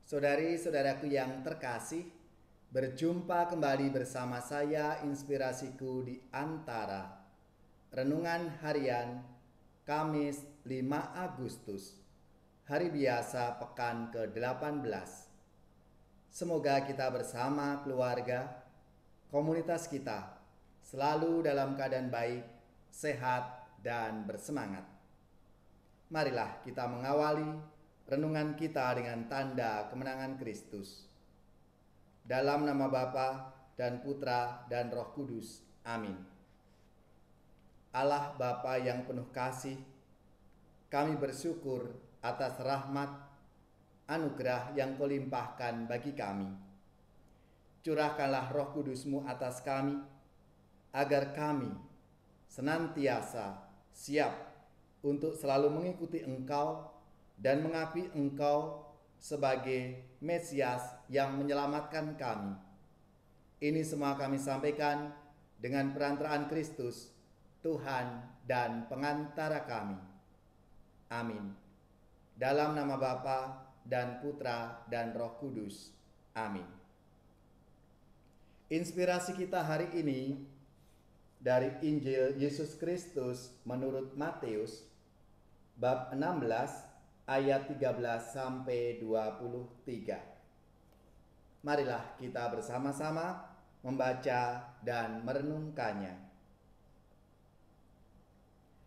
Saudari-saudaraku yang terkasih, berjumpa kembali bersama saya Inspirasiku di Antara. Renungan harian Kamis 5 Agustus, hari biasa pekan ke-18. Semoga kita bersama keluarga, komunitas kita selalu dalam keadaan baik, sehat, dan bersemangat. Marilah kita mengawali renungan kita dengan tanda kemenangan Kristus. Dalam nama Bapa dan Putra dan Roh Kudus. Amin. Allah Bapa yang penuh kasih, kami bersyukur atas rahmat, anugerah yang Kau limpahkan bagi kami. Curahkanlah Roh Kudus-Mu atas kami, agar kami senantiasa siap untuk selalu mengikuti Engkau dan mengakui Engkau sebagai Mesias yang menyelamatkan kami. Ini semua kami sampaikan dengan perantaraan Kristus, Tuhan dan pengantara kami. Amin. Dalam nama Bapa dan Putra dan Roh Kudus. Amin. Inspirasi kita hari ini dari Injil Yesus Kristus menurut Matius bab 16 ayat 13 sampai 23. Marilah kita bersama-sama membaca dan merenungkannya.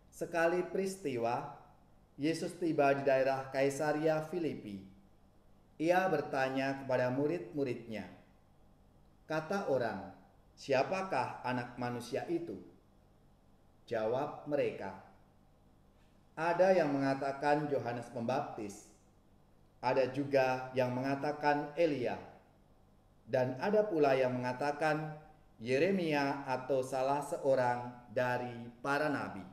Sekali peristiwa, Yesus tiba di daerah Kaisaria Filipi. Ia bertanya kepada murid-muridnya, "Kata orang, siapakah Anak Manusia itu?" Jawab mereka, "Ada yang mengatakan Yohanes Pembaptis, ada juga yang mengatakan Elia, dan ada pula yang mengatakan Yeremia atau salah seorang dari para nabi."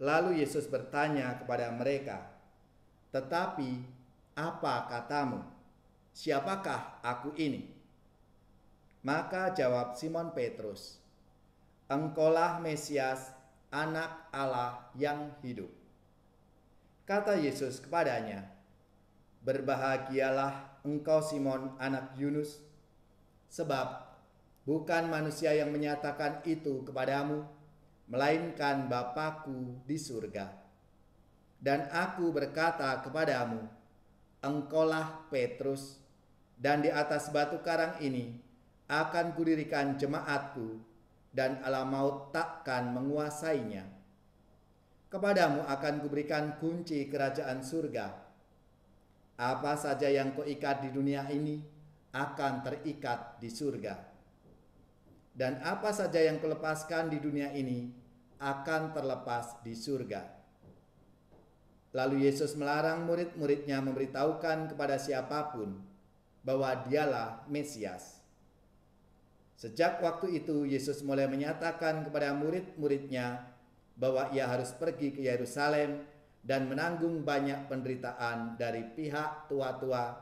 Lalu Yesus bertanya kepada mereka, "Tetapi apa katamu? Siapakah aku ini?" Maka jawab Simon Petrus, "Engkaulah Mesias, Anak Allah yang hidup." Kata Yesus kepadanya, "Berbahagialah engkau Simon anak Yunus, sebab bukan manusia yang menyatakan itu kepadamu, melainkan Bapa-Ku di surga. Dan aku berkata kepadamu, engkaulah Petrus, dan di atas batu karang ini akan kudirikan jemaat-Ku, dan alam maut takkan menguasainya. Kepadamu akan kuberikan kunci kerajaan surga. Apa saja yang kau ikat di dunia ini akan terikat di surga, dan apa saja yang kau lepaskan di dunia ini akan terlepas di surga." Lalu Yesus melarang murid-muridnya memberitahukan kepada siapapun bahwa Dialah Mesias. Sejak waktu itu Yesus mulai menyatakan kepada murid-muridnya bahwa ia harus pergi ke Yerusalem dan menanggung banyak penderitaan dari pihak tua-tua,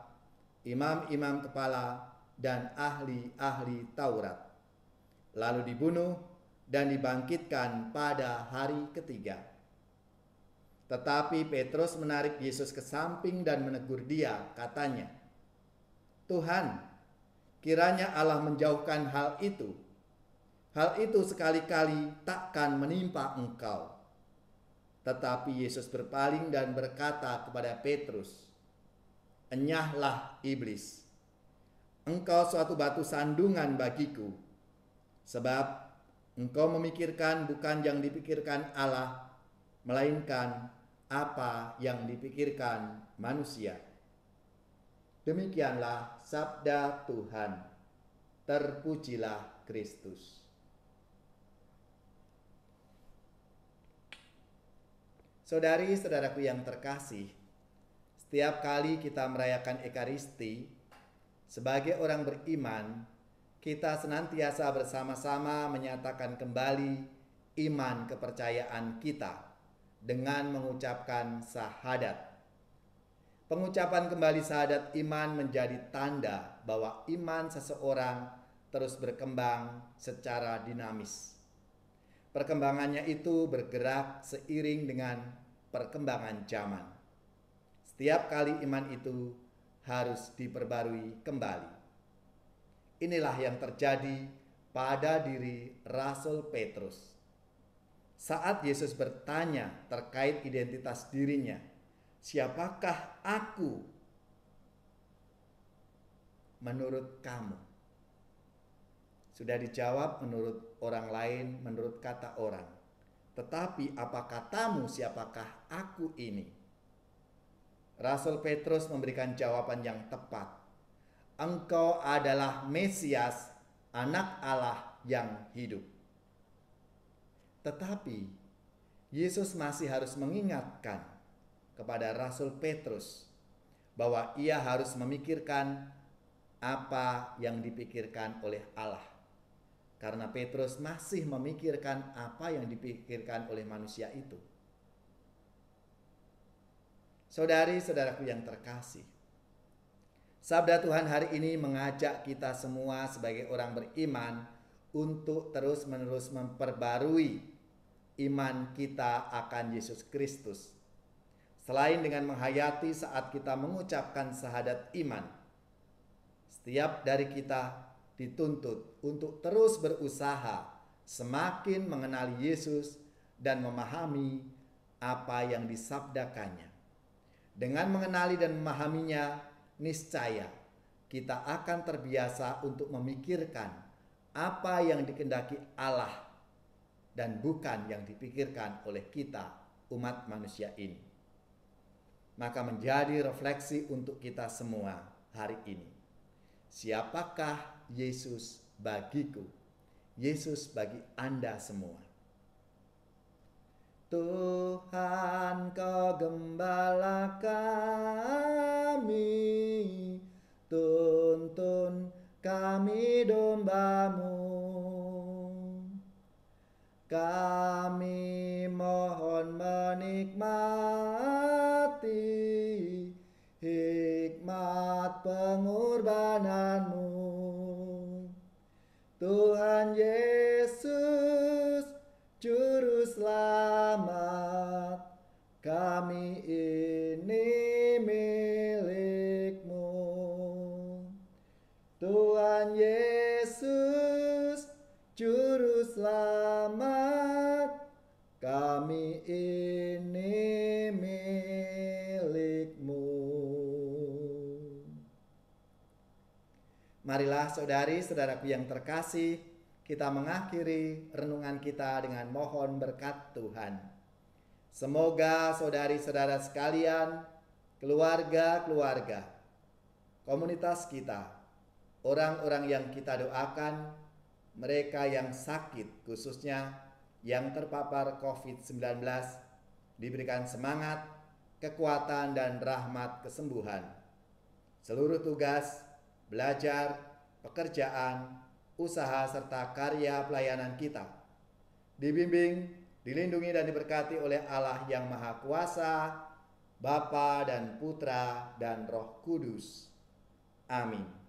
imam-imam kepala, dan ahli-ahli Taurat, lalu dibunuh dan dibangkitkan pada hari ketiga. Tetapi Petrus menarik Yesus ke samping dan menegur dia, katanya, "Tuhan, kiranya Allah menjauhkan hal itu. Hal itu sekali-kali takkan menimpa engkau." Tetapi Yesus berpaling dan berkata kepada Petrus, "Enyahlah iblis. Engkau suatu batu sandungan bagiku, sebab engkau memikirkan bukan yang dipikirkan Allah, melainkan apa yang dipikirkan manusia." Demikianlah sabda Tuhan. Terpujilah Kristus. Saudari-saudaraku yang terkasih, setiap kali kita merayakan Ekaristi, sebagai orang beriman, kita senantiasa bersama-sama menyatakan kembali iman kepercayaan kita dengan mengucapkan syahadat. Pengucapan kembali syahadat iman menjadi tanda bahwa iman seseorang terus berkembang secara dinamis. Perkembangannya itu bergerak seiring dengan perkembangan zaman. Setiap kali iman itu harus diperbarui kembali. Inilah yang terjadi pada diri Rasul Petrus. Saat Yesus bertanya terkait identitas dirinya, "Siapakah aku menurut kamu?" Sudah dijawab menurut orang lain, menurut kata orang. Tetapi apa katamu, siapakah aku ini? Rasul Petrus memberikan jawaban yang tepat. Engkau adalah Mesias, Anak Allah yang hidup. Tetapi Yesus masih harus mengingatkan kepada Rasul Petrus bahwa ia harus memikirkan apa yang dipikirkan oleh Allah. Karena Petrus masih memikirkan apa yang dipikirkan oleh manusia itu. Saudari-saudaraku yang terkasih, sabda Tuhan hari ini mengajak kita semua sebagai orang beriman untuk terus-menerus memperbarui iman kita akan Yesus Kristus. Selain dengan menghayati saat kita mengucapkan syahadat iman, setiap dari kita dituntut untuk terus berusaha semakin mengenali Yesus dan memahami apa yang disabdakannya. Dengan mengenali dan memahaminya, niscaya kita akan terbiasa untuk memikirkan apa yang dikehendaki Allah dan bukan yang dipikirkan oleh kita, umat manusia ini. Maka menjadi refleksi untuk kita semua hari ini. Siapakah Yesus bagiku? Yesus bagi Anda semua. Tuhan, Kau gembala kami, tuntun kami domba-Mu. Kami mohon menikmati hikmat pengorbanan-Mu. Tuhan Yesus, Juru Selamat, kami ini milik-Mu. Tuhan Yesus, Juru Selamat, kami ini milik-Mu. Marilah saudari-saudaraku yang terkasih, kita mengakhiri renungan kita dengan mohon berkat Tuhan. Semoga saudari-saudara sekalian, keluarga-keluarga, komunitas kita, orang-orang yang kita doakan, mereka yang sakit khususnya yang terpapar COVID-19, diberikan semangat, kekuatan dan rahmat kesembuhan. Seluruh tugas, belajar, pekerjaan, usaha serta karya pelayanan kita dibimbing, dilindungi dan diberkati oleh Allah yang Maha Kuasa, Bapa dan Putra dan Roh Kudus. Amin.